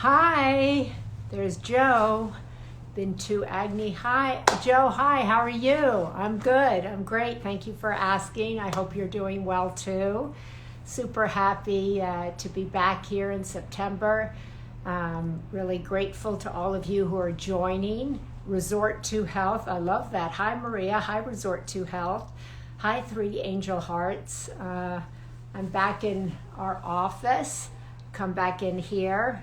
Hi, there's Joe. Been to Agni. Hi, Joe. Hi, how are you? I'm good. I'm great. Thank you for asking. I hope you're doing well too. Super happy to be back here in September. Really grateful to all of you who are joining. Resort to Health. I love that. Hi, Maria. Hi, Resort to Health. Hi, Three Angel Hearts. I'm back in our office. Come back in here.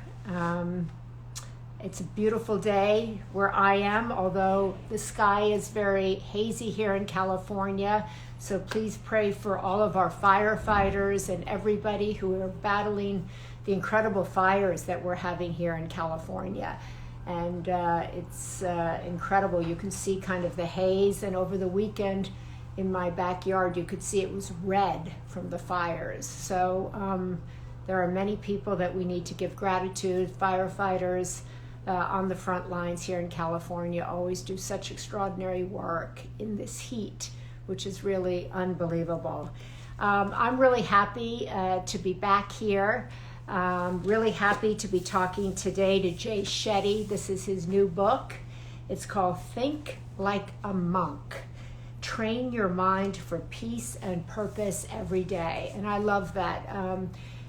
It's a beautiful day where I am, although the sky is very hazy here in California. So please pray for all of our firefighters and everybody who are battling the incredible fires that we're having here in California. And it's incredible. You can see kind of the haze, and over the weekend in my backyard, you could see it was red from the fires. So there are many people that we need to give gratitude. Firefighters on the front lines here in California always do such extraordinary work in this heat, which is really unbelievable. I'm really happy to be back here. Really happy to be talking today to Jay Shetty. This is his new book. It's called Think Like a Monk. Train your mind for peace and purpose every day. And I love that.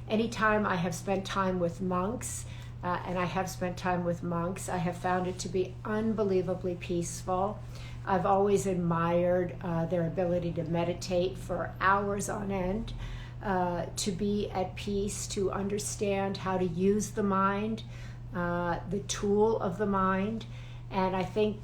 Anytime I have spent time with monks, and I have spent time with monks, I have found it to be unbelievably peaceful. I've always admired their ability to meditate for hours on end, to be at peace, to understand how to use the mind, the tool of the mind. And I think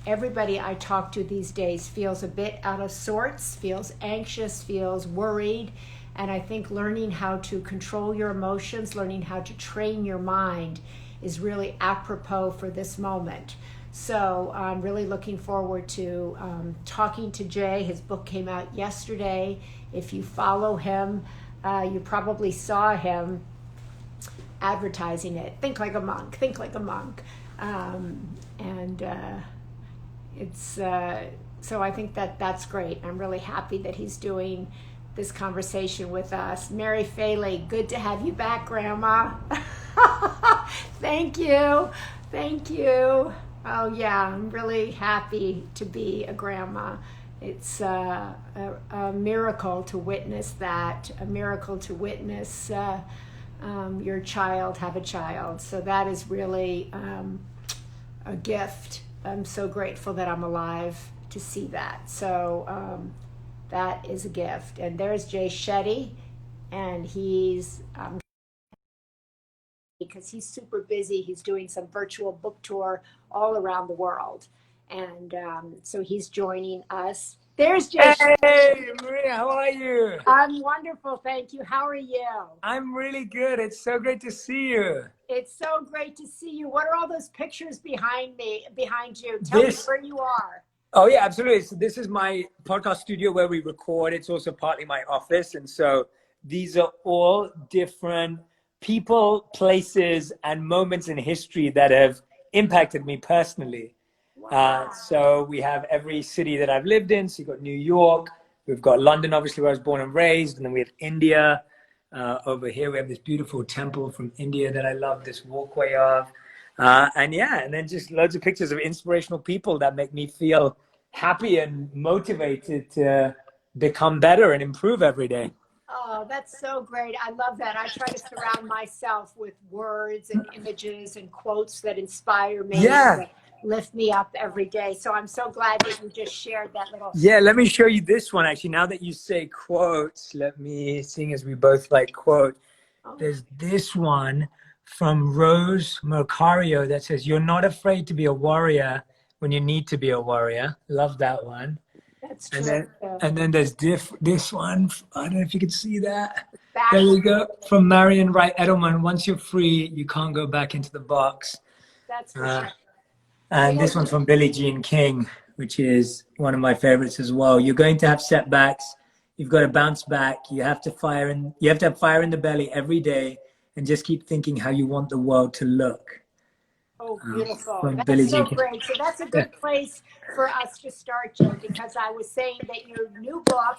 everybody I talk to these days feels a bit out of sorts, feels anxious, feels worried. And I think learning how to control your emotions, learning how to train your mind is really apropos for this moment. So I'm really looking forward to talking to Jay. His book came out yesterday. If you follow him, you probably saw him advertising it. Think like a monk, think like a monk. So I think that's great. I'm really happy that he's doing this conversation with us. Mary Faley, good to have you back, Grandma. Thank you. Thank you. Oh yeah, I'm really happy to be a grandma. It's a miracle to witness that, a miracle to witness your child have a child. So that is really a gift. I'm so grateful that I'm alive to see that. So that is a gift. And there's Jay Shetty, and he's because he's super busy. He's doing some virtual book tour all around the world, and so he's joining us. There's Jay. Hey, Maria, how are you? I'm wonderful, thank you. How are you? I'm really good. It's so great to see you. It's so great to see you. What are all those pictures behind you? Tell me where you are. Oh, yeah, absolutely. So this is my podcast studio where we record. It's also partly my office. And so these are all different people, places, and moments in history that have impacted me personally. Wow. So we have every city that I've lived in. So you've got New York, we've got London, obviously, where I was born and raised. And then we have India. Over here, we have this beautiful temple from India that I love, this walkway of. And then just loads of pictures of inspirational people that make me feel happy and motivated to become better and improve every day. Oh, that's so great. I love that. I try to surround myself with words and images and quotes that inspire me, that lift me up every day. So I'm so glad that you just shared that little. Yeah, let me show you this one. Actually, now that you say quotes, seeing as we both like quote, there's this one from Rose Mercario that says, "You're not afraid to be a warrior when you need to be a warrior." Love that one. That's true. And then there's this one. I don't know if you can see that. There we go. From Marion Wright Edelman. "Once you're free, you can't go back into the box." That's for sure. And this one's from Billie Jean King, which is one of my favorites as well. "You're going to have setbacks. You've got to bounce back. You have to have fire in the belly every day, and just keep thinking how you want the world to look." Oh, beautiful. That's so great. So that's a good place for us to start, Jay, because I was saying that your new book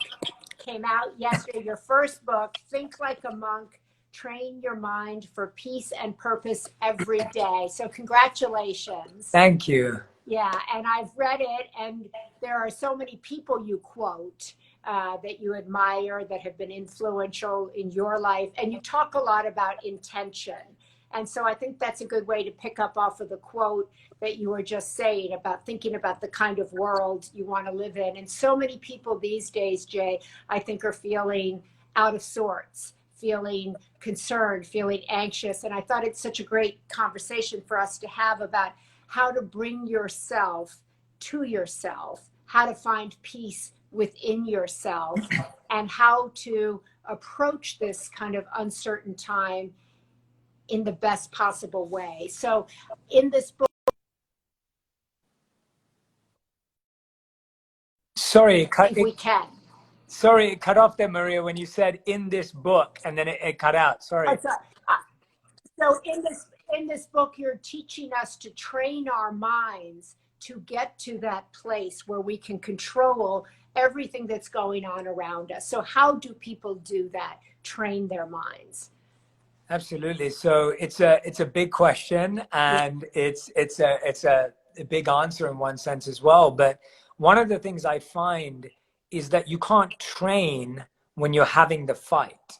came out yesterday, your first book, Think Like a Monk, Train your mind for peace and purpose every day. So congratulations. Thank you. Yeah, and I've read it, and there are so many people you quote that you admire that have been influential in your life, and you talk a lot about intention. And so I think that's a good way to pick up off of the quote that you were just saying about thinking about the kind of world you want to live in. And so many people these days, Jay, I think are feeling out of sorts, feeling concerned, feeling anxious. And I thought it's such a great conversation for us to have about how to bring yourself to yourself, how to find peace within yourself, and how to approach this kind of uncertain time in the best possible way. So in this book, Sorry, we can. Sorry, it cut off there, Maria, when you said in this book, and then it cut out. Sorry. So in this book, you're teaching us to train our minds to get to that place where we can control everything that's going on around us. So how do people do that? Train their minds? Absolutely. So it's a big question, and it's a big answer in one sense as well. But one of the things I find is that you can't train when you're having the fight.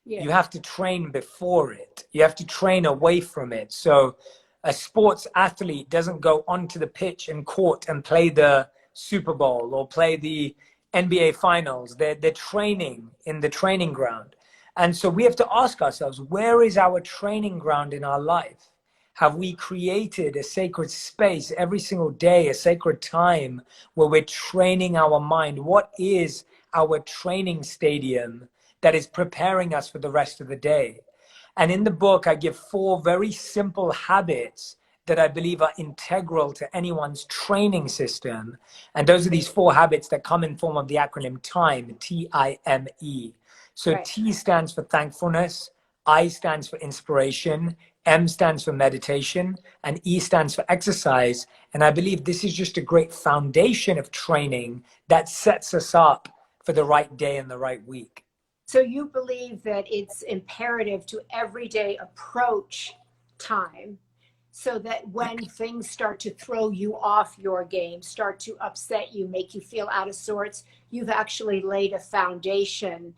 Yeah. You have to train before it. You have to train away from it. So a sports athlete doesn't go onto the pitch and court and play the Super Bowl or play the NBA finals. They're training in the training ground. And so we have to ask ourselves, where is our training ground in our life? Have we created a sacred space every single day, a sacred time where we're training our mind? What is our training stadium that is preparing us for the rest of the day? And in the book, I give 4 very simple habits that I believe are integral to anyone's training system. And those are these 4 habits that come in form of the acronym TIME, T-I-M-E. So Right. T stands for thankfulness, I stands for inspiration, M stands for meditation, and E stands for exercise. And I believe this is just a great foundation of training that sets us up for the right day and the right week. So you believe that it's imperative to every day approach time so that when things start to throw you off your game, start to upset you, make you feel out of sorts, you've actually laid a foundation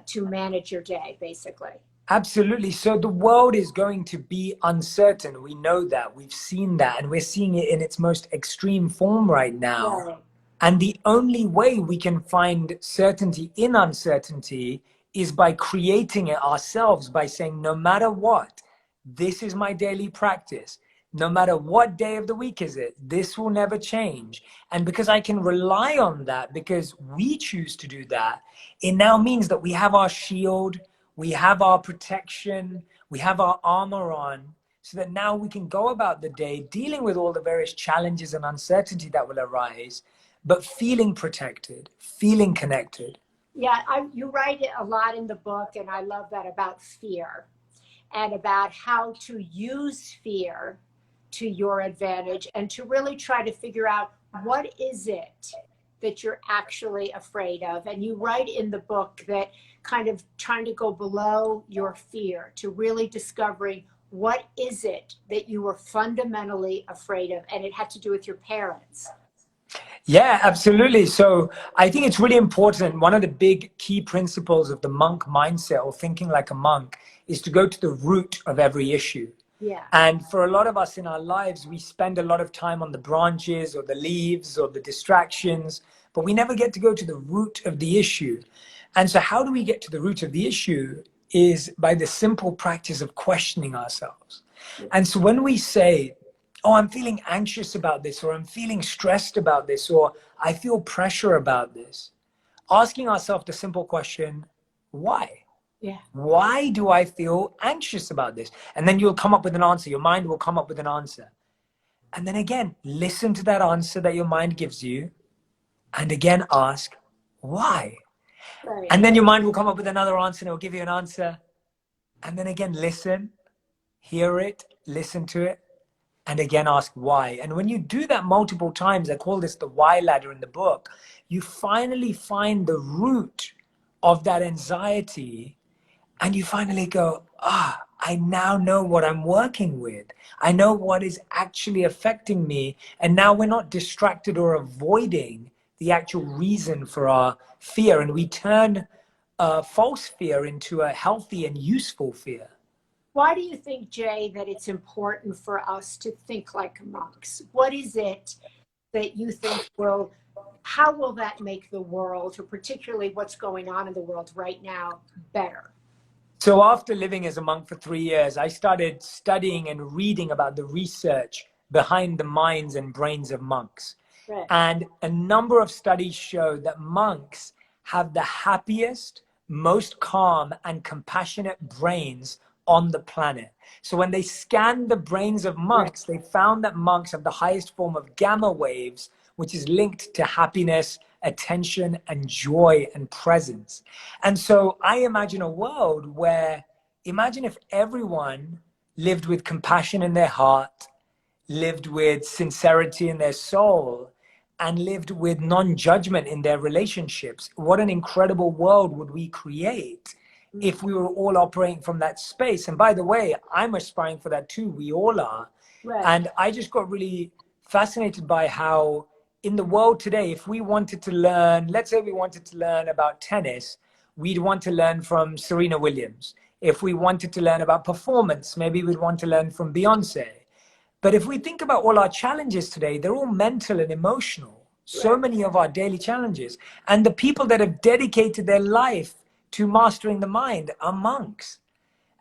to manage your day, basically. Absolutely. So the world is going to be uncertain. We know that. We've seen that. And we're seeing it in its most extreme form right now. Right. And the only way we can find certainty in uncertainty is by creating it ourselves, by saying, no matter what, this is my daily practice. No matter what day of the week is it, this will never change. And because I can rely on that, because we choose to do that, it now means that we have our shield, we have our protection, we have our armor on, so that now we can go about the day dealing with all the various challenges and uncertainty that will arise, but feeling protected, feeling connected. Yeah, you write it a lot in the book, and I love that about fear and about how to use fear to your advantage and to really try to figure out what is it that you're actually afraid of. And you write in the book that kind of trying to go below your fear to really discovering what is it that you were fundamentally afraid of, and it had to do with your parents. Yeah, absolutely. So I think it's really important. One of the big key principles of the monk mindset, or thinking like a monk, is to go to the root of every issue. Yeah. And for a lot of us in our lives, we spend a lot of time on the branches or the leaves or the distractions, but we never get to go to the root of the issue. And so how do we get to the root of the issue is by the simple practice of questioning ourselves. And so when we say, oh, I'm feeling anxious about this, or I'm feeling stressed about this, or I feel pressure about this, asking ourselves the simple question, why? Yeah. Why do I feel anxious about this? And then you'll come up with an answer. Your mind will come up with an answer. And then again, listen to that answer that your mind gives you. And again, ask, why? Right. And then your mind will come up with another answer and it will give you an answer. And then again, listen, hear it, listen to it, and again, ask why. And when you do that multiple times, I call this the why ladder in the book, you finally find the root of that anxiety. And you finally go, I now know what I'm working with. I know what is actually affecting me. And now we're not distracted or avoiding the actual reason for our fear. And we turn false fear into a healthy and useful fear. Why do you think, Jay, that it's important for us to think like monks? What is it that you think how will that make the world, or particularly what's going on in the world right now, better? So after living as a monk for 3 years, I started studying and reading about the research behind the minds and brains of monks. Right. And a number of studies show that monks have the happiest, most calm and compassionate brains on the planet. So when they scanned the brains of monks, they found that monks have the highest form of gamma waves, which is linked to happiness, attention, and joy and presence. And so I imagine a world where, imagine if everyone lived with compassion in their heart, lived with sincerity in their soul, and lived with non-judgment in their relationships. What an incredible world would we create if we were all operating from that space. And by the way, I'm aspiring for that too. We all are. Right. And I just got really fascinated by how in the world today, if we wanted to learn, let's say we wanted to learn about tennis, we'd want to learn from Serena Williams. If we wanted to learn about performance, maybe we'd want to learn from Beyonce. But if we think about all our challenges today, they're all mental and emotional. So many of our daily challenges. And the people that have dedicated their life to mastering the mind are monks.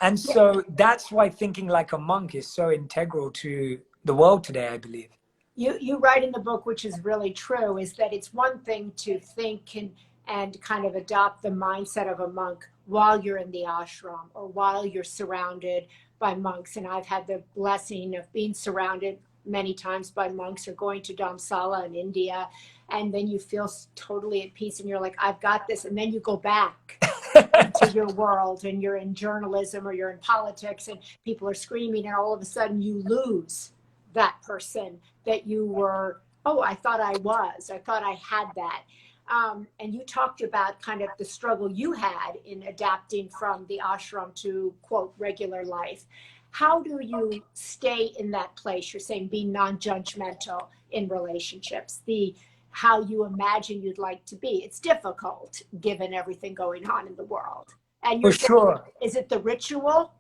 And so that's why thinking like a monk is so integral to the world today, I believe. You write in the book, which is really true, is that it's one thing to think and kind of adopt the mindset of a monk while you're in the ashram or while you're surrounded by monks. And I've had the blessing of being surrounded many times by monks or going to Dharamsala in India. And then you feel totally at peace and you're like, I've got this. And then you go back into your world and you're in journalism or you're in politics and people are screaming and all of a sudden you lose that person that you were, oh, I thought I had that. And you talked about kind of the struggle you had in adapting from the ashram to, quote, regular life. How do you stay in that place? You're saying be non-judgmental in relationships, how you imagine you'd like to be. It's difficult given everything going on in the world. And For you're saying, sure. is it the ritual?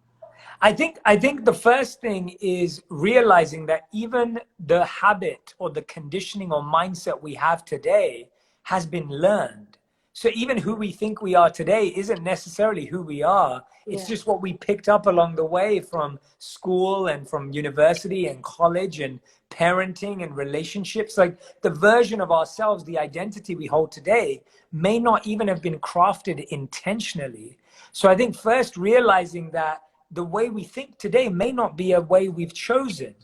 I think the first thing is realizing that even the habit or the conditioning or mindset we have today has been learned. So even who we think we are today isn't necessarily who we are. It's just what we picked up along the way from school and from university and college and parenting and relationships. Like the version of ourselves, the identity we hold today may not even have been crafted intentionally. So I think first realizing that the way we think today may not be a way we've chosen.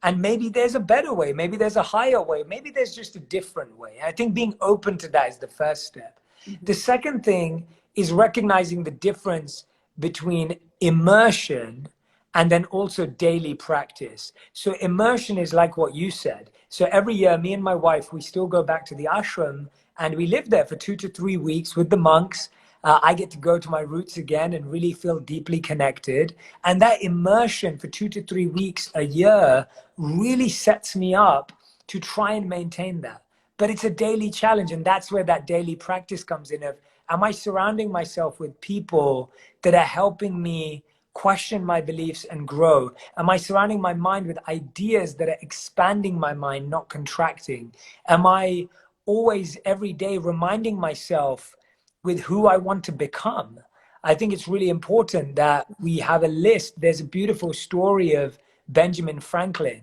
And maybe there's a better way. Maybe there's a higher way. Maybe there's just a different way. I think being open to that is the first step. Mm-hmm. The second thing is recognizing the difference between immersion and then also daily practice. So immersion is like what you said. So every year, me and my wife, we still go back to the ashram and we live there for 2 to 3 weeks with the monks. I get to go to my roots again and really feel deeply connected. And that immersion for 2 to 3 weeks a year really sets me up to try and maintain that. But it's a daily challenge. And that's where that daily practice comes in of, am I surrounding myself with people that are helping me question my beliefs and grow? Am I surrounding my mind with ideas that are expanding my mind, not contracting? Am I always every day reminding myself with who I want to become? I think it's really important that we have a list. There's a beautiful story of Benjamin Franklin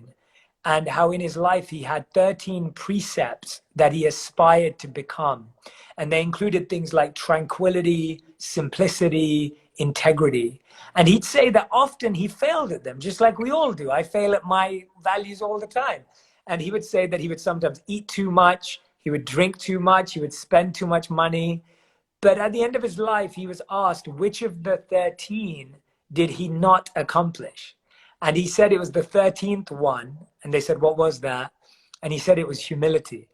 and how in his life he had 13 precepts that he aspired to become. And they included things like tranquility, simplicity, integrity. And he'd say that often he failed at them, just like we all do. I fail at my values all the time. And he would say that he would sometimes eat too much, he would drink too much, he would spend too much money. But at the end of his life, he was asked which of the 13 did he not accomplish? And he said it was the 13th one. And they said, what was that? And he said it was humility.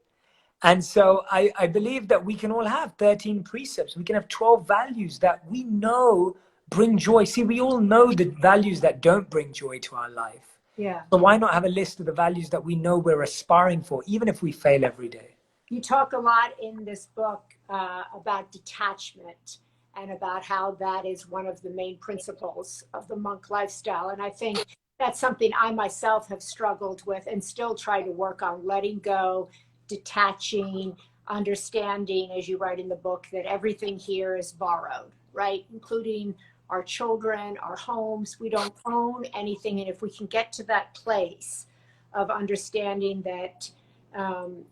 And so I believe that we can all have 13 precepts. We can have 12 values that we know bring joy. See, we all know the values that don't bring joy to our life. Yeah. So why not have a list of the values that we know we're aspiring for, even if we fail every day? You talk a lot in this book about detachment and about how that is one of the main principles of the monk lifestyle. And I think that's something I myself have struggled with and still try to work on: letting go, detaching, understanding, as you write in the book, that everything here is borrowed, right? Including our children, our homes. We don't own anything. And if we can get to that place of understanding that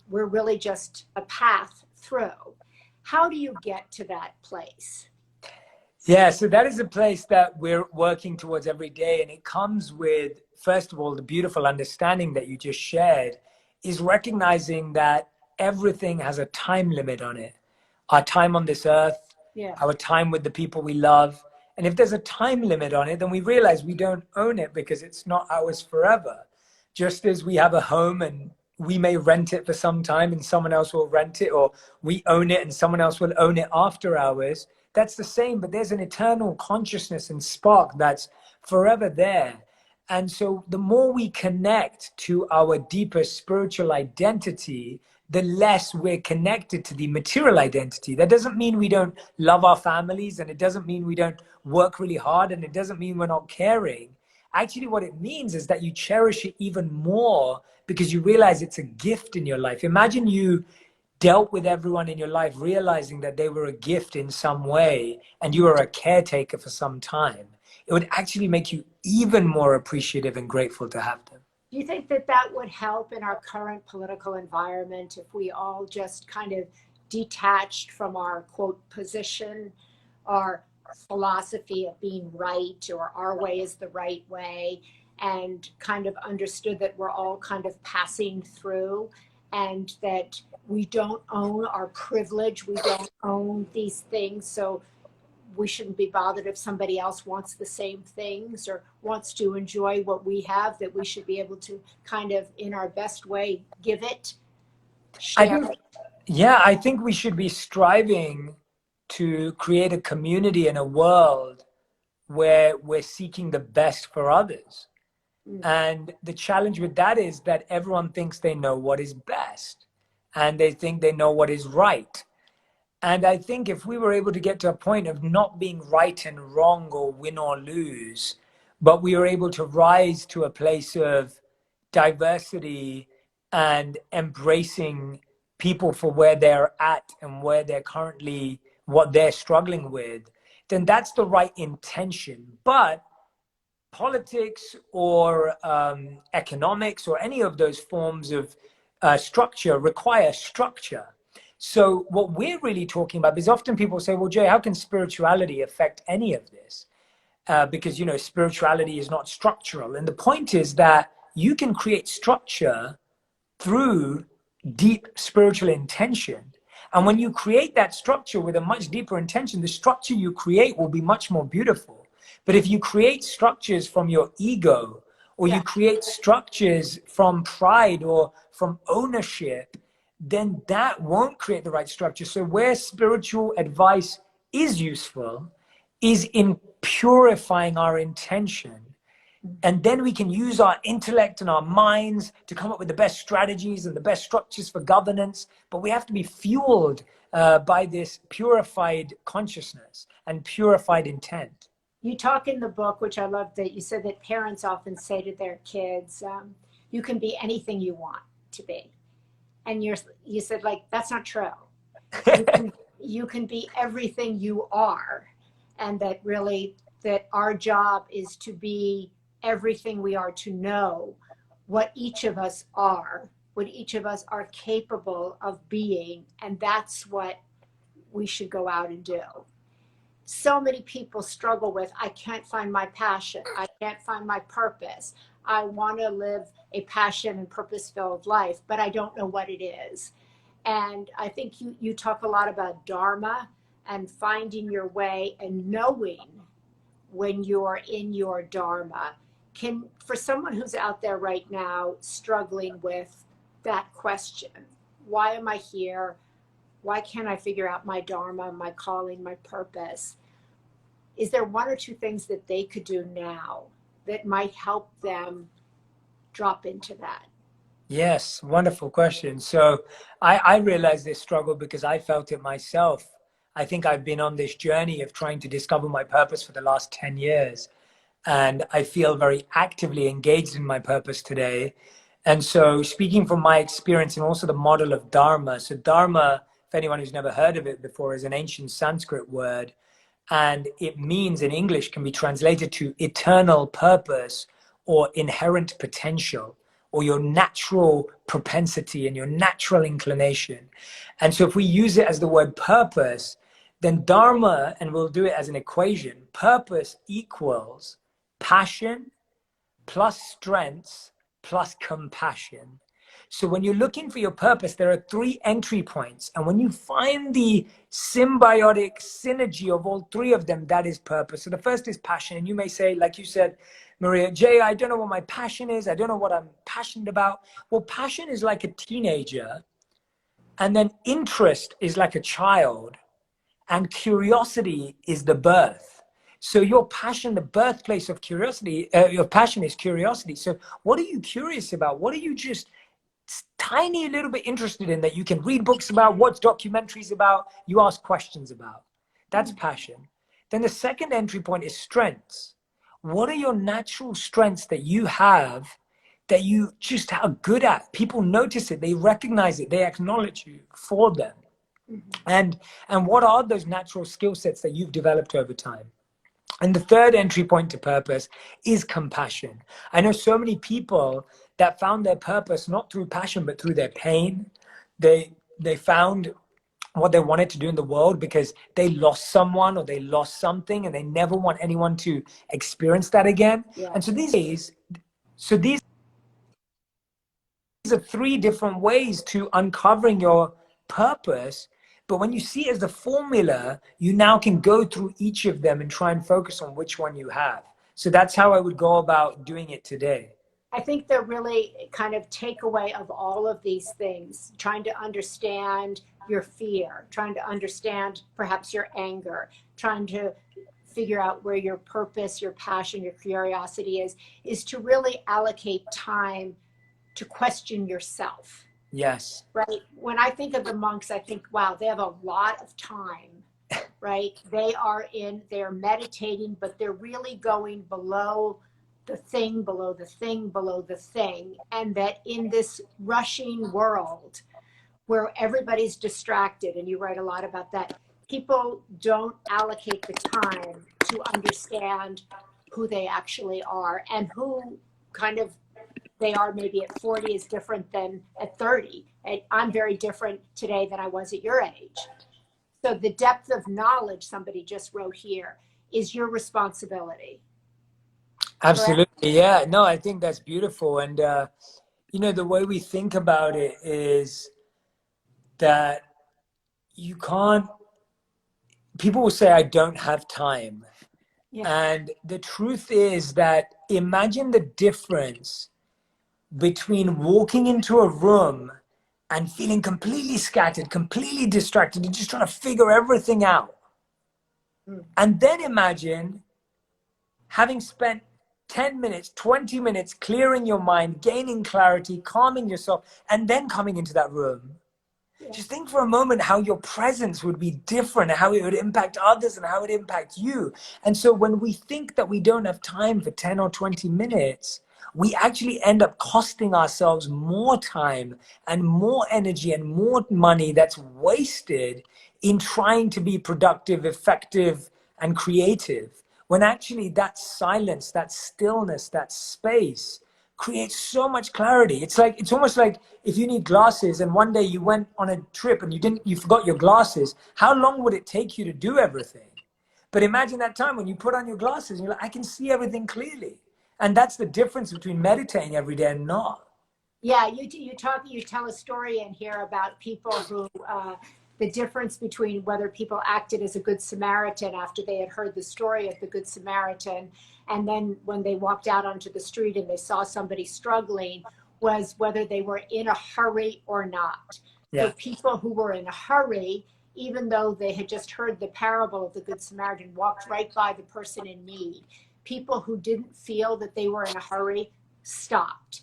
we're really just a path through, how do you get to that place? Yeah, so that is a place that we're working towards every day. And it comes with, first of all, the beautiful understanding that you just shared is recognizing that everything has a time limit on it. Our time on this earth, Yeah. our time with the people we love. And if there's a time limit on it, then we realize we don't own it because it's not ours forever. Just as we have a home and we may rent it for some time and someone else will rent it, or we own it and someone else will own it after hours. That's the same, but there's an eternal consciousness and spark that's forever there. And so the more we connect to our deeper spiritual identity, the less we're connected to the material identity. That doesn't mean we don't love our families, and it doesn't mean we don't work really hard, and it doesn't mean we're not caring. Actually, what it means is that you cherish it even more because you realize it's a gift in your life. Imagine you dealt with everyone in your life realizing that they were a gift in some way and you were a caretaker for some time. It would actually make you even more appreciative and grateful to have them. Do you think that that would help in our current political environment if we all just kind of detached from our quote position, our philosophy of being right, or our way is the right way, and kind of understood that we're all kind of passing through, and that we don't own our privilege, we don't own these things, so we shouldn't be bothered if somebody else wants the same things or wants to enjoy what we have, that we should be able to kind of, in our best way, give it, I share think, it? yeah, I think we should be striving to create a community and a world where we're seeking the best for others. Mm. And the challenge with that is that everyone thinks they know what is best and they think they know what is right. And I think if we were able to get to a point of not being right and wrong or win or lose, but we were able to rise to a place of diversity and embracing people for where they're at and where they're currently, what they're struggling with, then that's the right intention. But politics or economics or any of those forms of structure require structure. So what we're really talking about is often people say, well, Jay, how can spirituality affect any of this? Because, spirituality is not structural. And the point is that you can create structure through deep spiritual intention. And when you create that structure with a much deeper intention, the structure you create will be much more beautiful. But if you create structures from your ego, or Yeah. you create structures from pride or from ownership, then that won't create the right structure. So where spiritual advice is useful is in purifying our intention. And then we can use our intellect and our minds to come up with the best strategies and the best structures for governance. But we have to be fueled by this purified consciousness and purified intent. You talk in the book, which I love, that you said that parents often say to their kids, you can be anything you want to be. And you said, like, that's not true. You can be everything you are. And that really, that our job is to be everything we are, to know what each of us are, what each of us are capable of being. And that's what we should go out and do. So many people struggle with, I can't find my passion, I can't find my purpose, I want to live a passion and purpose filled life, but I don't know what it is. And I think you talk a lot about dharma and finding your way and knowing when you're in your dharma. Can, for someone who's out there right now struggling with that question, why am I here, why can't I figure out my dharma, my calling, my purpose? is there one or two things that they could do now that might help them drop into that? Yes, wonderful question. So I realized this struggle because I felt it myself. I think I've been on this journey of trying to discover my purpose for the last 10 years. And I feel very actively engaged in my purpose today. And so, speaking from my experience and also the model of Dharma. So, Dharma, if anyone who's never heard of it before, is an ancient Sanskrit word. And it means in English can be translated to eternal purpose or inherent potential or your natural propensity and your natural inclination. And so if we use it as the word purpose, then Dharma, and we'll do it as an equation, purpose equals passion plus strengths plus compassion. So when you're looking for your purpose, there are 3 entry points. And when you find the symbiotic synergy of all 3 of them, that is purpose. So the first is passion. And you may say, like you said, Maria, Jay, I don't know what my passion is. I don't know what I'm passionate about. Well, passion is like a teenager. And then interest is like a child. And curiosity is the birth. So your passion, the birthplace of curiosity, your passion is curiosity. So what are you curious about? What are you just tiny little bit interested in that you can read books about, watch documentaries about, you ask questions about? That's passion. Then the second entry point is strengths. What are your natural strengths that you have that you just are good at? People notice it, they recognize it, they acknowledge you for them. And what are those natural skill sets that you've developed over time? And the third entry point to purpose is compassion. I know so many people that found their purpose not through passion, but through their pain. They found what they wanted to do in the world because they lost someone or they lost something and they never want anyone to experience that again. Yeah. And so these are 3 different ways to uncovering your purpose. But when you see it as the formula, you now can go through each of them and try and focus on which one you have. So that's how I would go about doing it today. I think the really kind of takeaway of all of these things, trying to understand your fear, trying to understand perhaps your anger, trying to figure out where your purpose, your passion, your curiosity is to really allocate time to question yourself. Yes. Right. When I think of the monks, I think, wow, they have a lot of time, right? They're meditating, but they're really going below the thing, below the thing, below the thing. And that in this rushing world where everybody's distracted, and you write a lot about that, people don't allocate the time to understand who they actually are and who kind of they are maybe at 40 is different than at 30. And I'm very different today than I was at your age. So the depth of knowledge, somebody just wrote here, is your responsibility. Absolutely. Correct? Yeah. No, I think that's beautiful. And, the way we think about it is that you can't, people will say, I don't have time. Yeah. And the truth is that imagine the difference between walking into a room and feeling completely scattered, completely distracted, and just trying to figure everything out. And then imagine having spent 10 minutes, 20 minutes clearing your mind, gaining clarity, calming yourself, and then coming into that room. Yeah. Just think for a moment how your presence would be different, how it would impact others and how it would impact you. And so when we think that we don't have time for 10 or 20 minutes, we actually end up costing ourselves more time and more energy and more money that's wasted in trying to be productive, effective, and creative. When actually that silence, that stillness, that space creates so much clarity. It's almost like if you need glasses and one day you went on a trip and you forgot your glasses, how long would it take you to do everything? But imagine that time when you put on your glasses and you're like, I can see everything clearly. And that's the difference between meditating every day and not. Yeah, you tell a story in here about people who the difference between whether people acted as a good Samaritan after they had heard the story of the Good Samaritan, and then when they walked out onto the street and they saw somebody struggling, was whether they were in a hurry or not. Yeah. So people who were in a hurry, even though they had just heard the parable of the Good Samaritan, walked right by the person in need. People who didn't feel that they were in a hurry stopped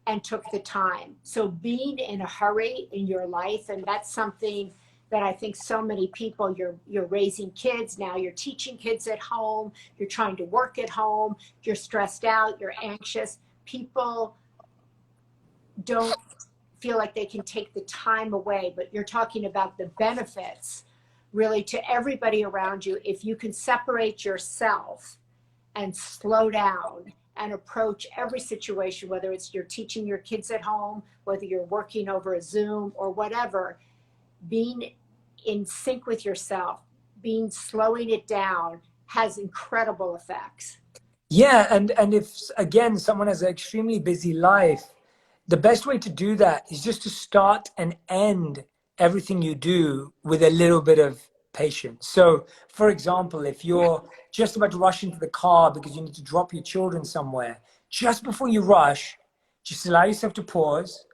and took the time. So being in a hurry in your life, and that's something that I think so many people, you're raising kids now, you're teaching kids at home, you're trying to work at home, you're stressed out, you're anxious. People don't feel like they can take the time away, but you're talking about the benefits really to everybody around you. If you can separate yourself and slow down and approach every situation, whether it's you're teaching your kids at home, whether you're working over a Zoom or whatever, being in sync with yourself, slowing it down has incredible effects. Yeah, and if again someone has an extremely busy life, the best way to do that is just to start and end everything you do with a little bit of patience. So, for example, if you're just about to rush into the car because you need to drop your children somewhere, just before you rush, just allow yourself to pause,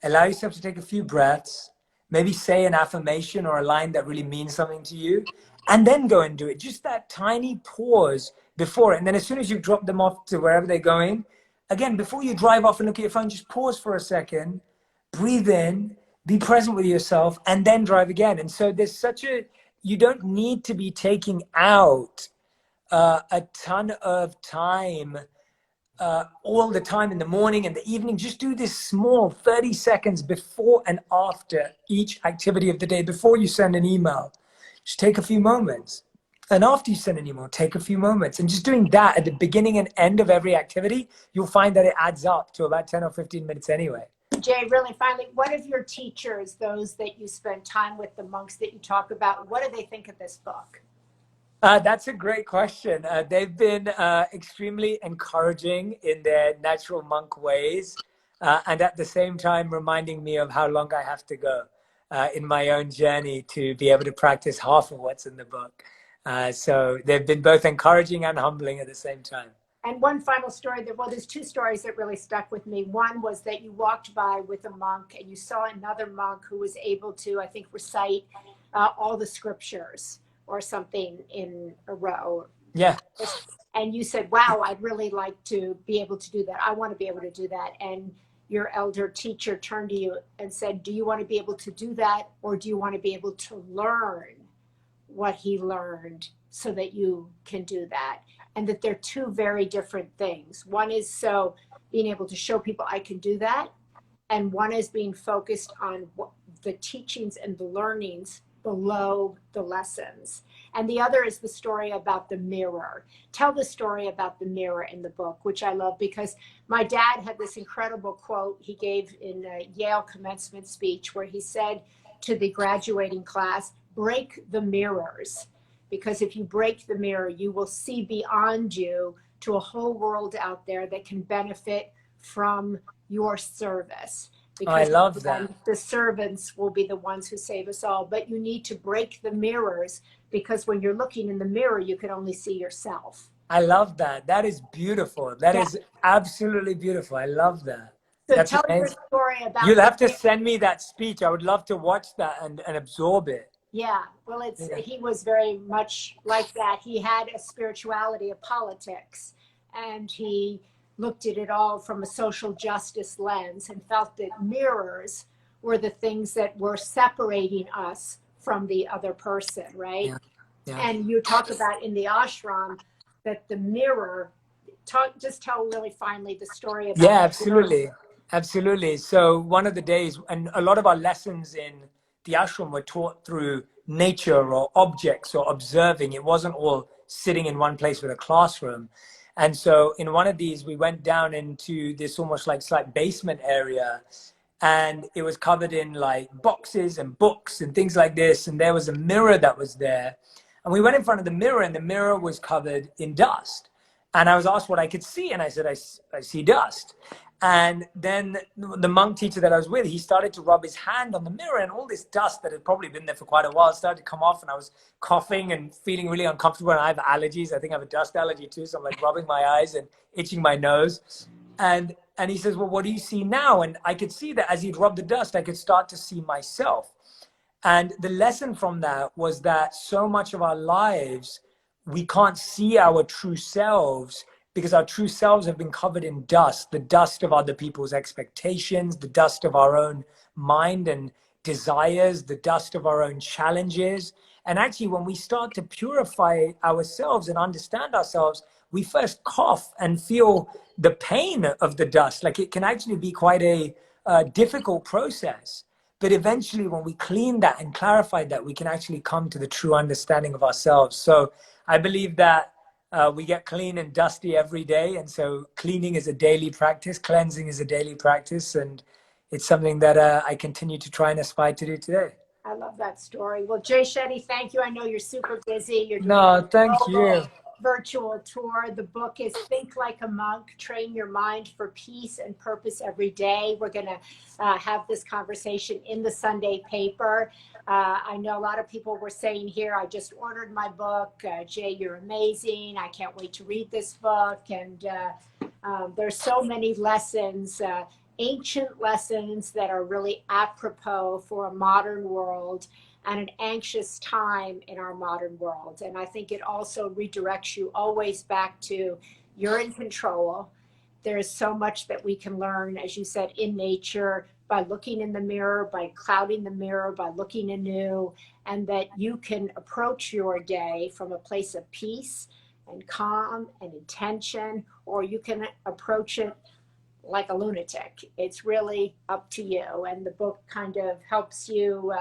allow yourself to take a few breaths, maybe say an affirmation or a line that really means something to you, and then go and do it. Just that tiny pause before it. And then as soon as you drop them off to wherever they're going, again, before you drive off and look at your phone, just pause for a second, breathe in, be present with yourself, and then drive again. And so there's you don't need to be taking out a ton of time all the time in the morning and the evening. Just do this small 30 seconds before and after each activity of the day. Before you send an email, just take a few moments. And after you send an email, take a few moments. And just doing that at the beginning and end of every activity, you'll find that it adds up to about 10 or 15 minutes anyway. Jay, really finally, what of your teachers, those that you spend time with, the monks that you talk about, what do they think of this book? That's a great question. They've been extremely encouraging in their natural monk ways, and at the same time reminding me of how long I have to go in my own journey to be able to practice half of what's in the book. So they've been both encouraging and humbling at the same time. And one final story, there's two stories that really stuck with me. One was that you walked by with a monk and you saw another monk who was able to, I think, recite all the scriptures or something in a row. Yeah. And you said, wow, I'd really like to be able to do that. I want to be able to do that. And your elder teacher turned to you and said, do you want to be able to do that? Or do you want to be able to learn what he learned so that you can do that? And that they're two very different things. One is so being able to show people I can do that. And one is being focused on the teachings and the learnings below the lessons. And the other is the story about the mirror. Tell the story about the mirror in the book, which I love because my dad had this incredible quote he gave in a Yale commencement speech where he said to the graduating class, break the mirrors. Because if you break the mirror, you will see beyond you to a whole world out there that can benefit from your service. Because I love that. The servants will be the ones who save us all. But you need to break the mirrors because when you're looking in the mirror, you can only see yourself. I love that. That is beautiful. That is absolutely beautiful. I love that. So That's tell amazing. your story about You'll have to send me that speech. I would love to watch that and absorb it. Yeah, well, he was very much like that. He had a spirituality of politics, and he looked at it all from a social justice lens and felt that mirrors were the things that were separating us from the other person, right? Yeah. Yeah. And you talk about in the ashram that the mirror, just tell really finally the story about Yeah, absolutely. Absolutely. So one of the days, and a lot of our lessons in the ashram were taught through nature or objects or observing. It wasn't all sitting in one place with a classroom. And so in one of these, we went down into this almost like slight basement area, and it was covered in like boxes and books and things like this. And there was a mirror that was there. And we went in front of the mirror, and the mirror was covered in dust. And I was asked what I could see. And I said, I see dust. And then the monk teacher that I was with, he started to rub his hand on the mirror, and all this dust that had probably been there for quite a while started to come off, and I was coughing and feeling really uncomfortable. And I have allergies. I think I have a dust allergy too. So I'm like rubbing my eyes and itching my nose. And he says, well, what do you see now? And I could see that as he'd rub the dust, I could start to see myself. And the lesson from that was that so much of our lives, we can't see our true selves because our true selves have been covered in dust, the dust of other people's expectations, the dust of our own mind and desires, the dust of our own challenges. And actually, when we start to purify ourselves and understand ourselves, we first cough and feel the pain of the dust. Like, it can actually be quite a difficult process. But eventually, when we clean that and clarify that, we can actually come to the true understanding of ourselves. So I believe that we get clean and dusty every day. And so cleaning is a daily practice. Cleansing is a daily practice. And it's something that I continue to try and aspire to do today. I love that story. Well, Jay Shetty, thank you. I know you're super busy. You're doing No, a thank you. global virtual tour. The book is Think Like a Monk, Train Your Mind for Peace and Purpose Every Day. We're going to have this conversation in the Sunday paper. I know a lot of people were saying here, I just ordered my book. Jay, you're amazing. I can't wait to read this book. And there's so many lessons, ancient lessons that are really apropos for a modern world and an anxious time in our modern world. And I think it also redirects you always back to you're in control. There is so much that we can learn, as you said, in nature, by looking in the mirror, by clouding the mirror, by looking anew, and that you can approach your day from a place of peace and calm and intention, or you can approach it like a lunatic. It's really up to you. And the book kind of helps you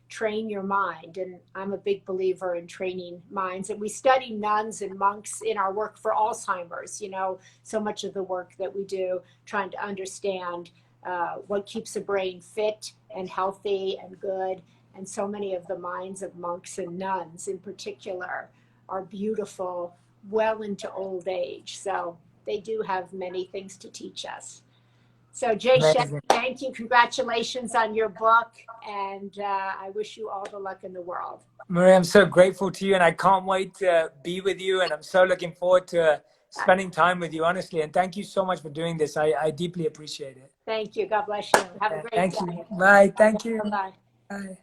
train your mind. And I'm a big believer in training minds. And we study nuns and monks in our work for Alzheimer's, you know, so much of the work that we do trying to understand what keeps the brain fit and healthy and good. And so many of the minds of monks and nuns in particular are beautiful well into old age. So they do have many things to teach us. So Jay Shetty, Amazing. thank you. Congratulations on your book. And I wish you all the luck in the world. Maria, I'm so grateful to you, and I can't wait to be with you. And I'm so looking forward to spending time with you, honestly. And thank you so much for doing this. I deeply appreciate it. Thank you. God bless you. Have a great Thank you. day. Bye. Thank you. Bye-bye. Bye.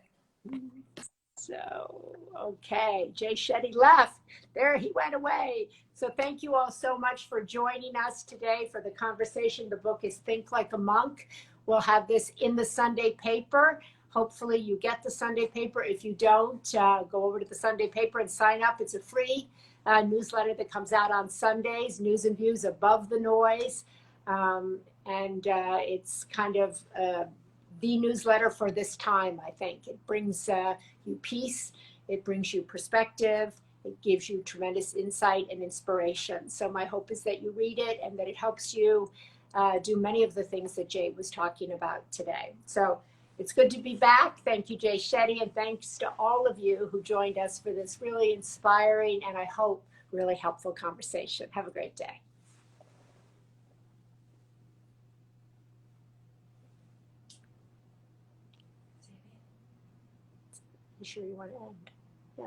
So, okay, Jay Shetty left. There he went away. So thank you all so much for joining us today for the conversation. The book is Think Like a Monk. We'll have this in the Sunday paper. Hopefully you get the Sunday paper. If you don't, go over to the Sunday paper and sign up. It's a free newsletter that comes out on Sundays, news and views above the noise. And it's kind of the newsletter for this time, I think. It brings you peace. It brings you perspective. It gives you tremendous insight and inspiration. So my hope is that you read it and that it helps you do many of the things that Jay was talking about today. So it's good to be back. Thank you, Jay Shetty, and thanks to all of you who joined us for this really inspiring and I hope really helpful conversation. Have a great day. You sure you want to end? Yeah.